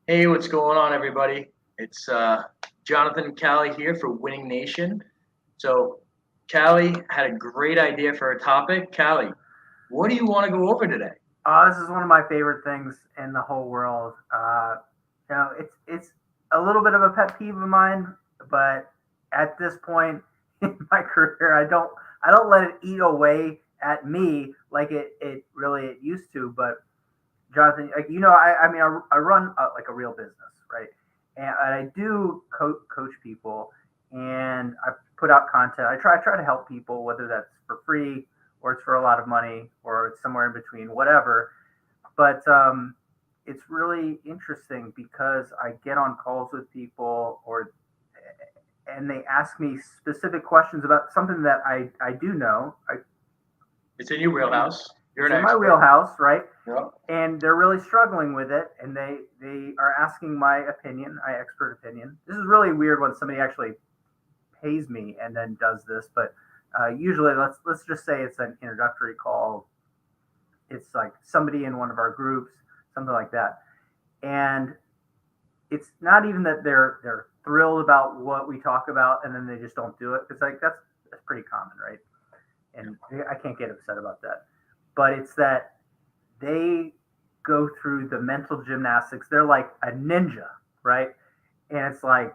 Hey, what's going on, everybody? It's Jonathan Callie here for Winning Nation. So, Callie had a great idea for a topic. Callie, what do you want to go over today? This is one of my favorite things in the whole world. It's a little bit of a pet peeve of mine, but at this point in my career, I don't let it eat away at me like it really it used to. But Jonathan, like I run like a real business, right? And I do coach people, and I put out content. I try to help people, whether that's for free or it's for a lot of money or it's somewhere in between, whatever. But it's really interesting because I get on calls with people or and they ask me specific questions about something that I do know. It's in your wheelhouse. You're It's an in my expert. wheelhouse, right? Yep. And they're really struggling with it, and they are asking my opinion, my expert opinion. This is really weird when somebody actually pays me and then does this, but usually let's just say it's an introductory call. It's like somebody in one of our groups, something like that, and it's not even that they're thrilled about what we talk about, and then they just don't do it. It's like that's pretty common, right? And I can't get upset about that, but it's that they go through the mental gymnastics. They're like a ninja, right? And it's like,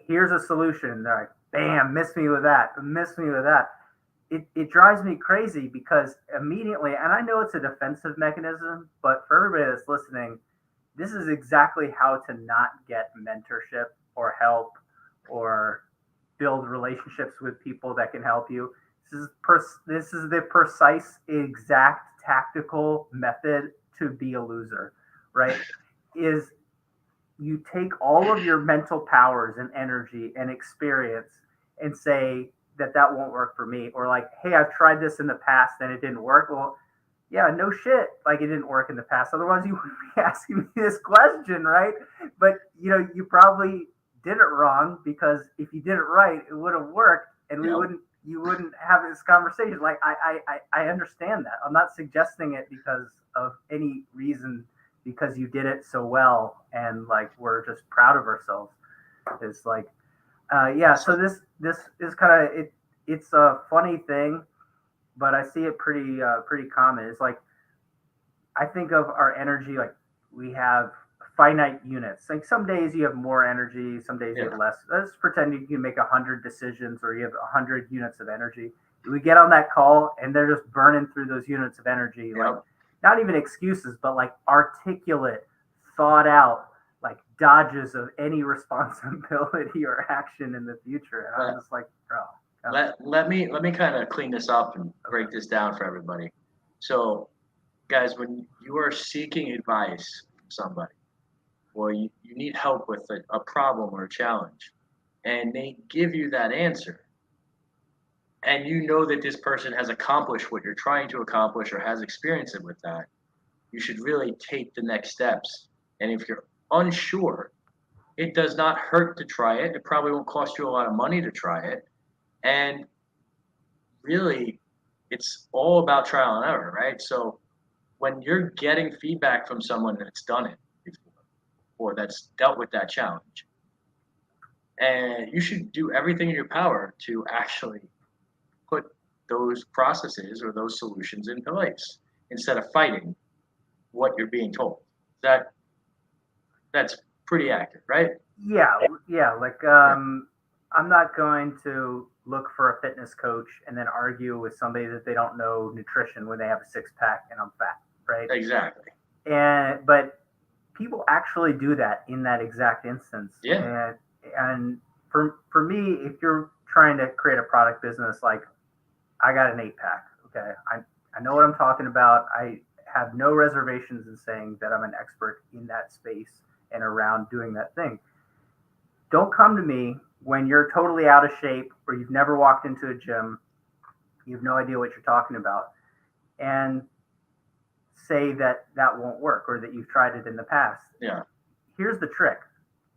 here's a solution. They're like, bam, miss me with that, miss me with that. It drives me crazy because immediately, and I know it's a defensive mechanism, but for everybody that's listening, this is exactly how to not get mentorship or help or build relationships with people that can help you. This is the precise, exact tactical method to be a loser, right? Is you take all of your mental powers and energy and experience and say that won't work for me, or like, hey, I've tried this in the past and it didn't work. Well, yeah, no shit, like it didn't work in the past, otherwise you wouldn't be asking me this question, right? But you probably did it wrong, because if you did it right it would have worked, and we Yep. wouldn't you wouldn't have this conversation. Like I understand that. I'm not suggesting it because of any reason, because you did it so well and like we're just proud of ourselves. It's like yeah, So, so this is kind of it's a funny thing, but I see it pretty common. It's like I think of our energy like we have finite units. Like some days you have more energy, some days you yeah. have less. Let's pretend you can make 100 decisions or you have 100 units of energy. We get on that call and they're just burning through those units of energy, like Yep. not even excuses, but like articulate, thought out, like dodges of any responsibility or action in the future. And I'm Let, just like, bro, let me kind of clean this up and okay. break this down for everybody. So, guys, when you are seeking advice from somebody, or you need help with a problem or a challenge, and they give you that answer, and you know that this person has accomplished what you're trying to accomplish or has experience it with that, you should really take the next steps. And if you're unsure, it does not hurt to try it. It probably won't cost you a lot of money to try it. And really, it's all about trial and error, right? So when you're getting feedback from someone that's done it before or that's dealt with that challenge, and you should do everything in your power to actually put those processes or those solutions in place instead of fighting what you're being told. That that's pretty accurate, right? Yeah, yeah. Like, Yeah, I'm not going to look for a fitness coach and then argue with somebody that they don't know nutrition when they have a six pack and I'm fat, right? exactly. And but people actually do that in that exact instance. Yeah, And for me, if you're trying to create a product business, like I got an eight pack, okay, I know what I'm talking about. I have no reservations in saying that I'm an expert in that space and around doing that thing. Don't come to me when you're totally out of shape or you've never walked into a gym, you have no idea what you're talking about, and say that that won't work or that you've tried it in the past. yeah, Here's the trick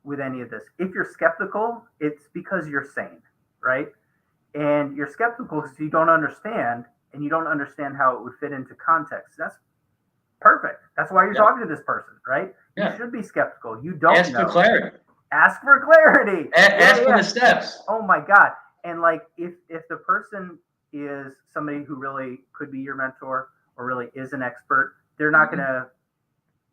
with any of this: if you're skeptical, it's because you're sane, right? And you're skeptical because you don't understand, and you don't understand how it would fit into context. That's perfect. That's why you're yep, talking to this person, right? You Yeah. should be skeptical. You don't Ask know. for clarity. Ask for clarity. Ask for the steps. Oh my God. And like if the person is somebody who really could be your mentor or really is an expert, they're not Mhm. going to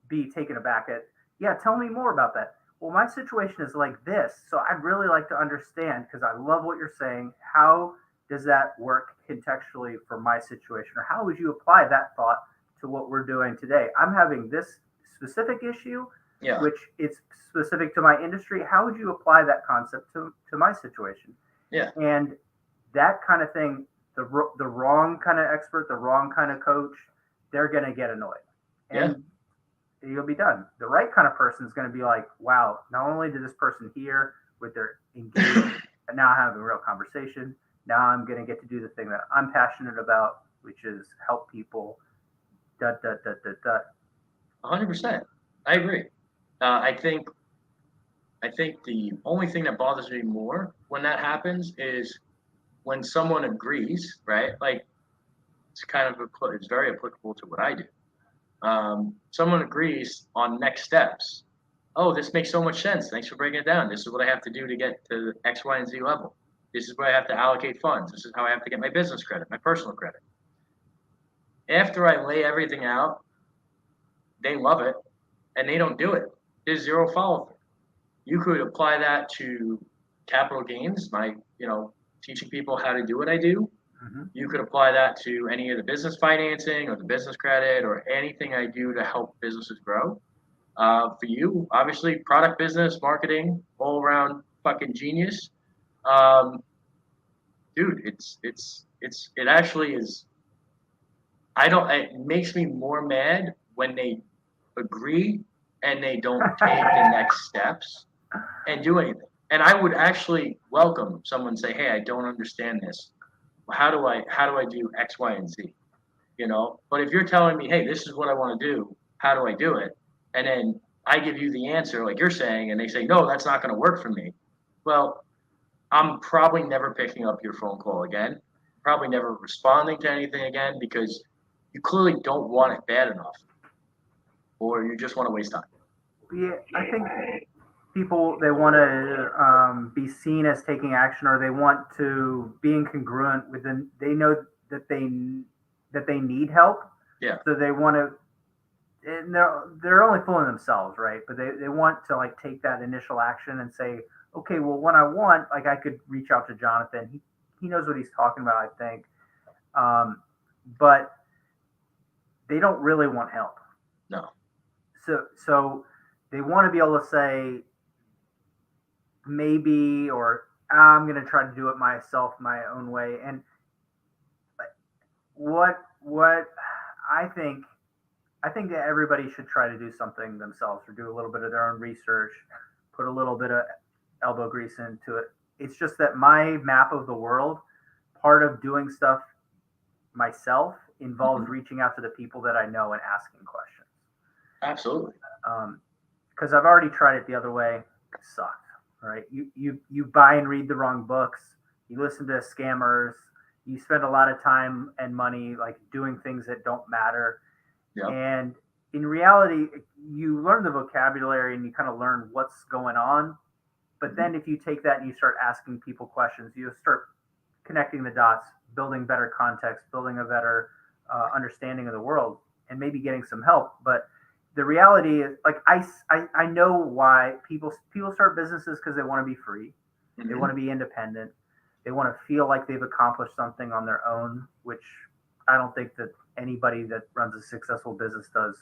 be taken aback at, yeah, tell me more about that. Well, my situation is like this. So I'd really like to understand because I love what you're saying. How does that work contextually for my situation? Or how would you apply that thought to what we're doing today? I'm having this specific issue, Yeah. which it's specific to my industry. How would you apply that concept to my situation? Yeah. And that kind of thing, the wrong kind of expert, the wrong kind of coach, they're going to get annoyed. And you'll be done. The right kind of person is going to be like, wow, not only did this person hear with their engaged, but now I'm having a real conversation. Now I'm going to get to do the thing that I'm passionate about, which is help people. 100%. I agree. I think the only thing that bothers me more when that happens is when someone agrees, right? Like it's it's very applicable to what I do. Someone agrees on next steps. Oh, this makes so much sense. Thanks for breaking it down. This is what I have to do to get to the X, Y, and Z level. This is where I have to allocate funds. This is how I have to get my business credit, my personal credit. After I lay everything out, they love it and they don't do it. There's zero follow through. You could apply that to capital gains, teaching people how to do what I do. Mm-hmm. You could apply that to any of the business financing or the business credit or anything I do to help businesses grow. For you, obviously, product business, marketing, all around fucking genius. Dude, it actually is. It makes me more mad when they agree and they don't take the next steps and do anything. And I would actually welcome someone say, "Hey, I don't understand this. How do I do X, Y, and Z?" But if you're telling me, "Hey, this is what I want to do. How do I do it?" and then I give you the answer like you're saying, and they say, "No, that's not going to work for me." Well, I'm probably never picking up your phone call again. Probably never responding to anything again because you clearly don't want it bad enough, or you just want to waste time. Yeah, I think people they want to be seen as taking action, or they want to be incongruent within. They know that they need help. Yeah. So they want to. And they're only fooling themselves, right? But they want to like take that initial action and say, okay, well, when I want, like I could reach out to Jonathan. He knows what he's talking about, I think. But they don't really want help. No. So they want to be able to say maybe, or I'm going to try to do it myself my own way. And what I think that everybody should try to do something themselves or do a little bit of their own research, put a little bit of elbow grease into it. It's just that my map of the world, part of doing stuff myself involves reaching out to the people that I know and asking questions. Absolutely. Because I've already tried it the other way. It sucked. Right? You buy and read the wrong books. You listen to scammers. You spend a lot of time and money like doing things that don't matter. Yep. And in reality, you learn the vocabulary and you kind of learn what's going on. But then if you take that and you start asking people questions, you start connecting the dots, building better context, building a better understanding of the world, and maybe getting some help. But the reality is, like I know why people start businesses because they want to be free, they want to be independent, they want to feel like they've accomplished something on their own, which I don't think that anybody that runs a successful business does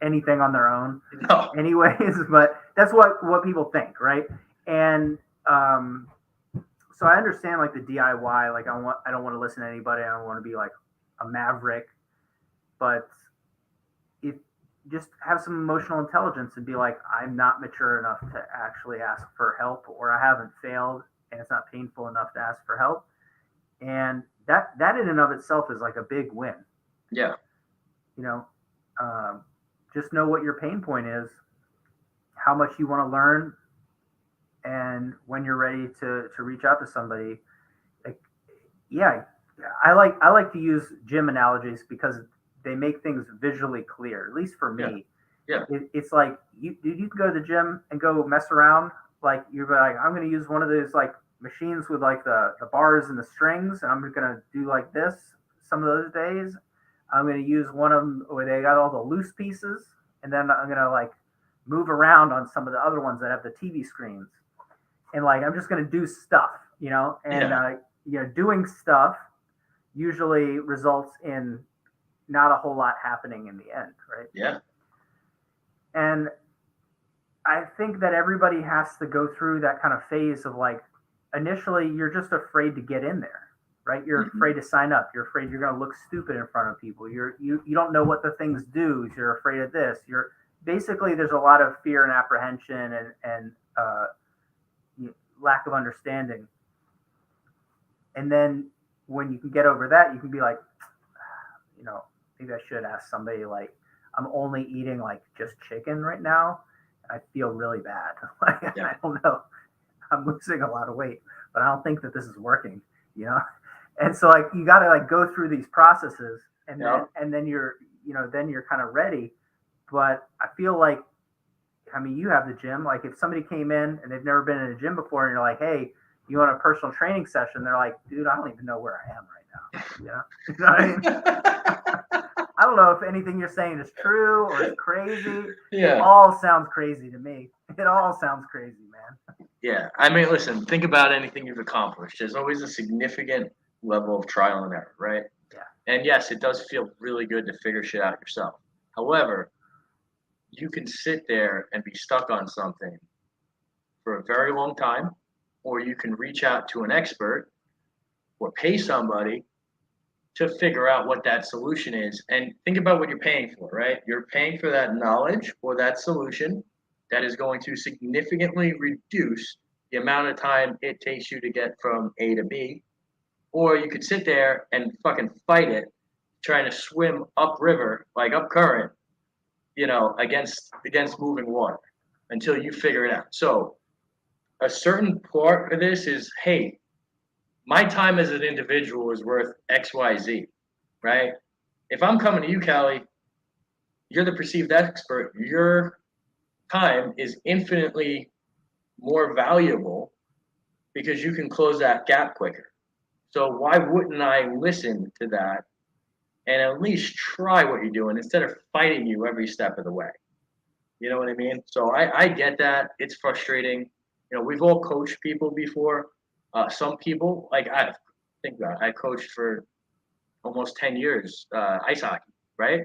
anything on their own. No. Anyways, but that's what people think, right? And so I understand like the DIY, like I don't want to listen to anybody, I don't want to be like a maverick, but if just have some emotional intelligence and be like, I'm not mature enough to actually ask for help, or I haven't failed and it's not painful enough to ask for help. And that in and of itself is like a big win. Yeah. Just know what your pain point is, how much you want to learn, and when you're ready to reach out to somebody. Like, yeah, I like to use gym analogies because they make things visually clear, at least for me. Yeah. It's like you can go to the gym and go mess around. Like you're like, I'm going to use one of those like machines with like the bars and the strings, and I'm going to do like this some of those days. I'm going to use one of them where they got all the loose pieces, and then I'm going to like move around on some of the other ones that have the TV screens, and like I'm just going to do stuff, and Yeah. doing stuff usually results in not a whole lot happening in the end, right? Yeah. And I think that everybody has to go through that kind of phase of like, initially, you're just afraid to get in there, right? You're Hmm. afraid to sign up. You're afraid you're going to look stupid in front of people. You don't know what the things do. So you're afraid of this. You're basically there's a lot of fear and apprehension and lack of understanding. And then when you can get over that, you can be like, maybe I should ask somebody like, I'm only eating like just chicken right now. I feel really bad. Like Yeah. I don't know. I'm losing a lot of weight, but I don't think that this is working, you know? And so like you gotta like go through these processes and Yeah. then you're then you're kind of ready. But I feel like you have the gym. Like if somebody came in and they've never been in a gym before and you're like, hey, you want a personal training session? They're like, dude, I don't even know where I am right now. You know what I mean? I don't know if anything you're saying is true or is crazy. It Yeah. all sounds crazy to me. It all sounds crazy, man. Yeah. I mean, listen, think about anything you've accomplished. There's always a significant level of trial and error, right? Yeah. And yes, it does feel really good to figure shit out yourself. However, you can sit there and be stuck on something for a very long time, or you can reach out to an expert or pay somebody to figure out what that solution is. And think about what you're paying for, right? You're paying for that knowledge or that solution that is going to significantly reduce the amount of time it takes you to get from A to B. Or you could sit there and fucking fight it, trying to swim upriver, like up current, against moving water until you figure it out. So a certain part of this is, hey, my time as an individual is worth XYZ, right? If I'm coming to you, Callie, you're the perceived expert. Your time is infinitely more valuable because you can close that gap quicker. So why wouldn't I listen to that and at least try what you're doing instead of fighting you every step of the way? You know what I mean? So I get that. It's frustrating. We've all coached people before. Some people, like I think about it, I coached for almost 10 years ice hockey, right?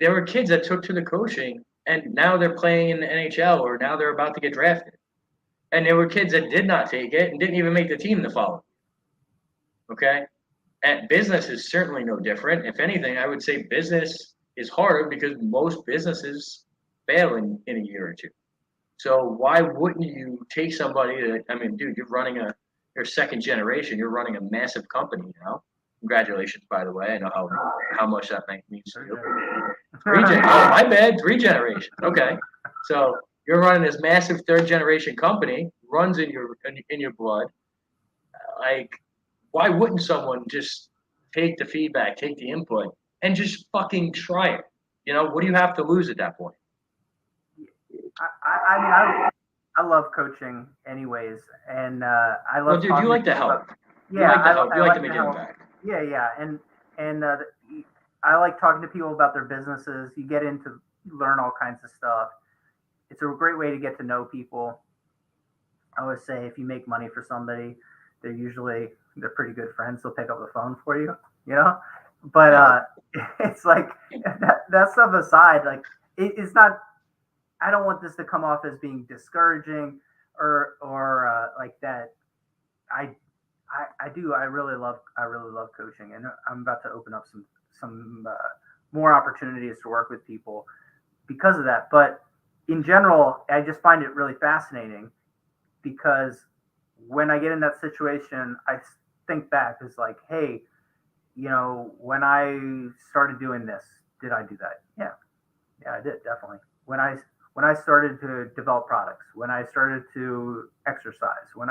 There were kids that took to the coaching and now they're playing in the NHL or now they're about to get drafted. And there were kids that did not take it and didn't even make the team the following. Okay? And business is certainly no different. If anything, I would say business is harder because most businesses fail in a year or two. So why wouldn't you take somebody that, I mean, dude, you're second generation, you're running a massive company now. Congratulations, by the way. I know how much that means to you. Oh, my bad. Three generations. Okay. So you're running this massive third generation company, runs in your blood. Like, why wouldn't someone just take the feedback, take the input, and just fucking try it? What do you have to lose at that point? I mean, I love coaching anyways, and I Well, love dude, you talking to like to people about. help. You Yeah, like to help. I You like to like make to an help. impact. Yeah, and I like talking to people about their businesses. You get into learn all kinds of stuff. It's a great way to get to know people. I always say if you make money for somebody, they're pretty good friends. They'll pick up the phone for you, you know. But Yeah. it's like that stuff aside, like it's not. I don't want this to come off as being discouraging or like that. I I really love coaching, and I'm about to open up some more opportunities to work with people because of that. But in general, I just find it really fascinating because when I get in that situation, I think back as like, hey, when I started doing this, did I do that? Yeah, I did definitely. When I started to develop products, when I started to exercise, when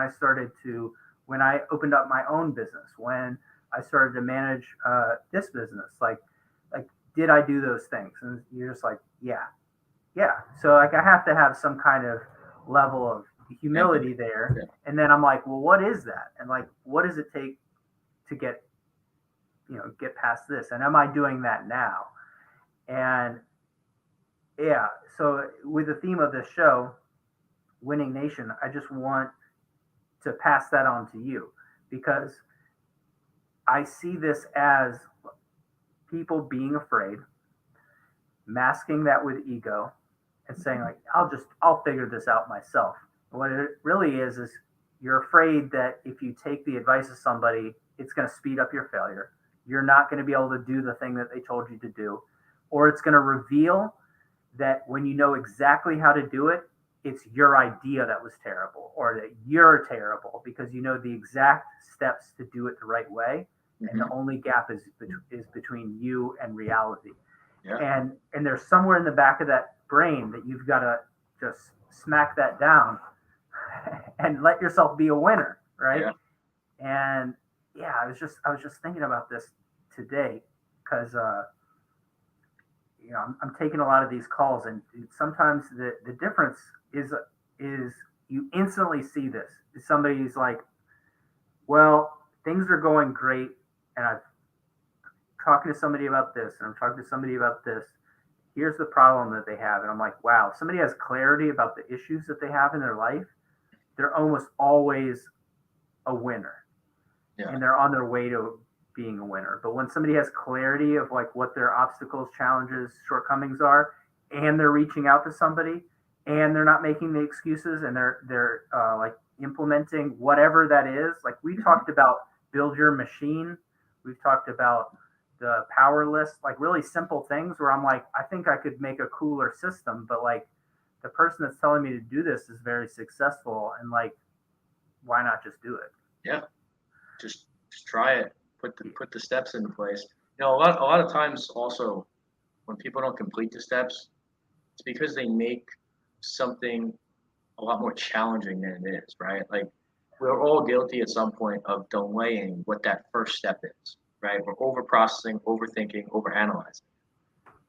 I opened up my own business, when I started to manage this business, like did I do those things? And you're just like, yeah. yeah. So like I have to have some kind of level of humility there. Yeah. And then I'm like, well, what is that? And like, what does it take to get past this? And am I doing that now? And yeah, so with the theme of this show, Winning Nation, I just want to pass that on to you because I see this as people being afraid, masking that with ego, and saying like, I'll figure this out myself. What it really is you're afraid that if you take the advice of somebody, it's going to speed up your failure. You're not going to be able to do the thing that they told you to do, or it's going to reveal that when you know exactly how to do it, it's your idea that was terrible, or that you're terrible because you know the exact steps to do it the right way, and the only gap is between you and reality. Yeah. And there's somewhere in the back of that brain that you've got to just smack that down and let yourself be a winner, right? Yeah. And yeah, I was just thinking about this today because I'm taking a lot of these calls, and sometimes the difference is you instantly see this. Somebody's like, well, things are going great, and I'm talking to somebody about this, and I'm talking to somebody about this. Here's the problem that they have, and I'm like, wow, if somebody has clarity about the issues that they have in their life, they're almost always a winner, and they're on their way to being a winner. But when somebody has clarity of like what their obstacles, challenges, shortcomings are, and they're reaching out to somebody, and they're not making the excuses, and they're like implementing whatever that is. Like we talked about, build your machine. We've talked about the power list, like really simple things where I'm like, I think I could make a cooler system, but like the person that's telling me to do this is very successful, and like, why not just do it? Yeah. Just try it. Put the steps into place. A lot of times also when people don't complete the steps, it's because they make something a lot more challenging than it is, right? Like we're all guilty at some point of delaying what that first step is, right? We're over processing, overthinking, overanalyzing,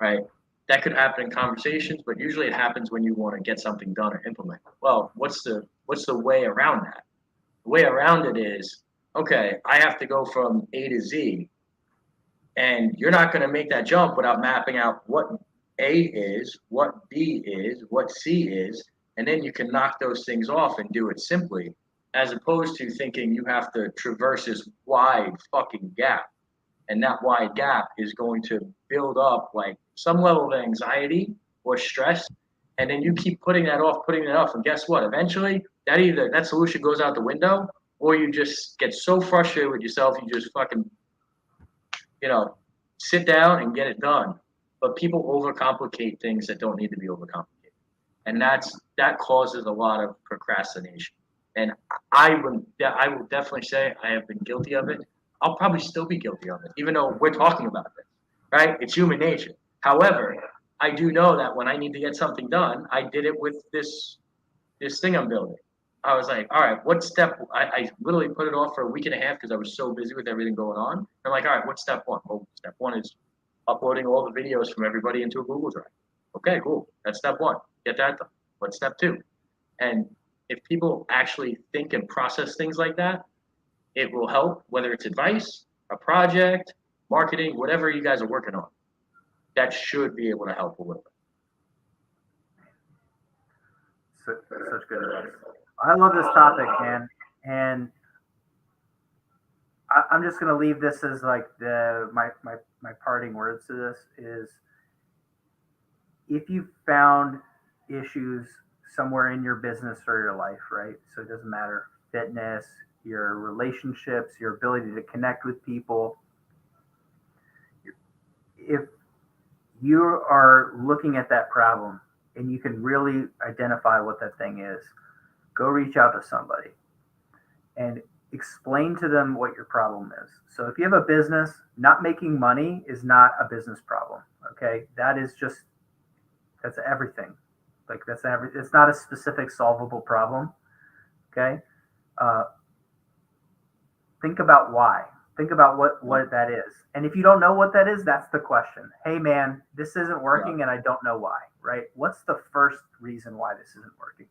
right? That could happen in conversations, but usually it happens when you want to get something done or implement. Well, what's the way around that? The way around it is, okay, I have to go from A to Z, and you're not going to make that jump without mapping out what A is, what B is, what C is, and then you can knock those things off and do it simply, as opposed to thinking you have to traverse this wide fucking gap. And that wide gap is going to build up like some level of anxiety or stress. And then you keep putting it off. And guess what? Eventually, that solution goes out the window, or you just get so frustrated with yourself, you just fucking sit down and get it done. But people overcomplicate things that don't need to be overcomplicated, and that causes a lot of procrastination. And I will definitely say I have been guilty of it. I'll probably still be guilty of it, even though we're talking about this, right? It's human nature. However, I do know that when I need to get something done, I did it with this thing I'm building. I was like, all right, what step? I literally put it off for a week and a half because I was so busy with everything going on. I'm like, all right, what's step one? Well, step one is uploading all the videos from everybody into a Google Drive. Okay, cool. That's step one. Get that done. What's step two? And if people actually think and process things like that, it will help, whether it's advice, a project, marketing, whatever you guys are working on. That should be able to help a little bit. Such good advice. I love this topic, man, and I'm just going to leave this as like my parting words to this is if you found issues somewhere in your business or your life, right? So it doesn't matter, fitness, your relationships, your ability to connect with people. If you are looking at that problem and you can really identify what that thing is, go reach out to somebody and explain to them what your problem is. So if you have a business, not making money is not a business problem. Okay. That's everything. Like it's not a specific solvable problem. Okay. Think about why. Think about what that is. And if you don't know what that is, that's the question. Hey man, this isn't working and I don't know why, right? What's the first reason why this isn't working?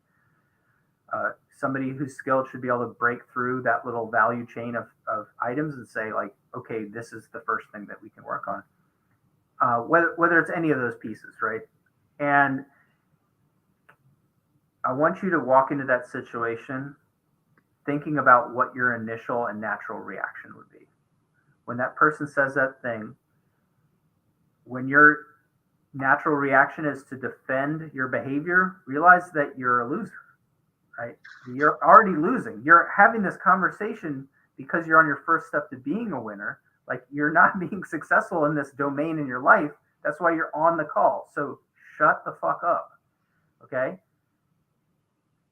Somebody who's skilled should be able to break through that little value chain of items and say like, okay, this is the first thing that we can work on. Whether it's any of those pieces, right? And I want you to walk into that situation thinking about what your initial and natural reaction would be. When that person says that thing, when your natural reaction is to defend your behavior, realize that you're a loser, right? You're already losing. You're having this conversation because you're on your first step to being a winner. Like you're not being successful in this domain in your life. That's why you're on the call. So shut the fuck up. Okay.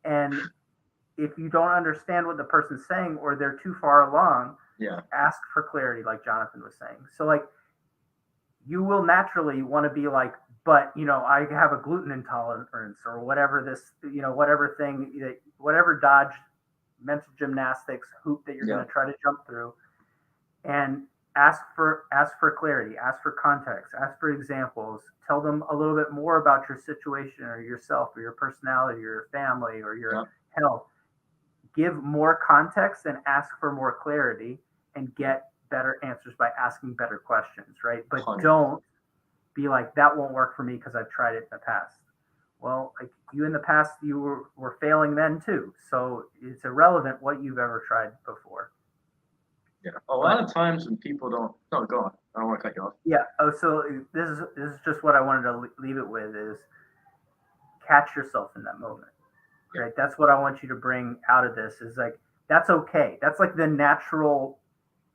And if you don't understand what the person's saying or they're too far along, ask for clarity, like Jonathan was saying. So like you will naturally want to be like, but I have a gluten intolerance or whatever this, whatever thing that whatever dodge mental gymnastics hoop that you're going to try to jump through, and ask for clarity, ask for context, ask for examples, tell them a little bit more about your situation or yourself or your personality or your family or your health. Give more context and ask for more clarity and get better answers by asking better questions, right? But don't be like, that won't work for me because I've tried it in the past. Well, like you in the past, you were failing then too. So it's irrelevant what you've ever tried before. Yeah. A lot of times when people don't, no, go on. I don't want to cut you off. Yeah. Oh, so this is just what I wanted to leave it with is catch yourself in that moment. Right. That's what I want you to bring out of this is like, that's okay. That's like the natural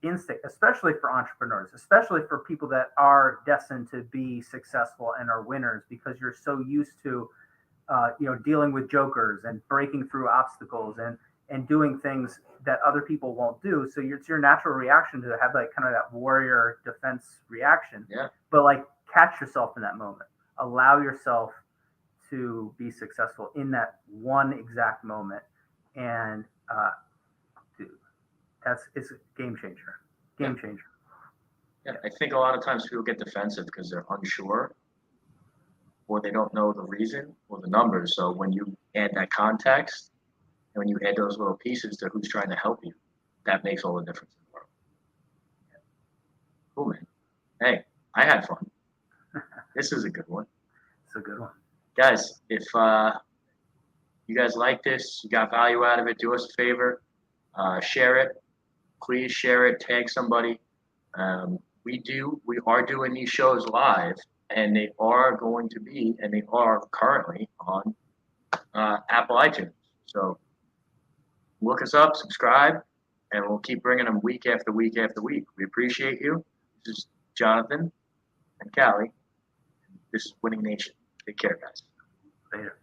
instinct, especially for entrepreneurs, especially for people that are destined to be successful and are winners because you're so used to, dealing with jokers and breaking through obstacles and doing things that other people won't do. So it's your natural reaction to have like kind of that warrior defense reaction. Yeah. But like catch yourself in that moment. Allow yourself to be successful in that one exact moment. And it's a game changer. Game changer. Yeah, I think a lot of times people get defensive because they're unsure or they don't know the reason or the numbers. So when you add that context and when you add those little pieces to who's trying to help you, that makes all the difference in the world. Cool, man. Hey, I had fun. This is a good one. It's a good one. Guys, if you guys like this, you got value out of it, do us a favor, share it. Please share it, tag somebody. We are doing these shows live, and they are going to be, and they are currently on Apple iTunes. So look us up, subscribe, and we'll keep bringing them week after week after week. We appreciate you. This is Jonathan and Callie. This is Winning Nation. Take care, guys. Later.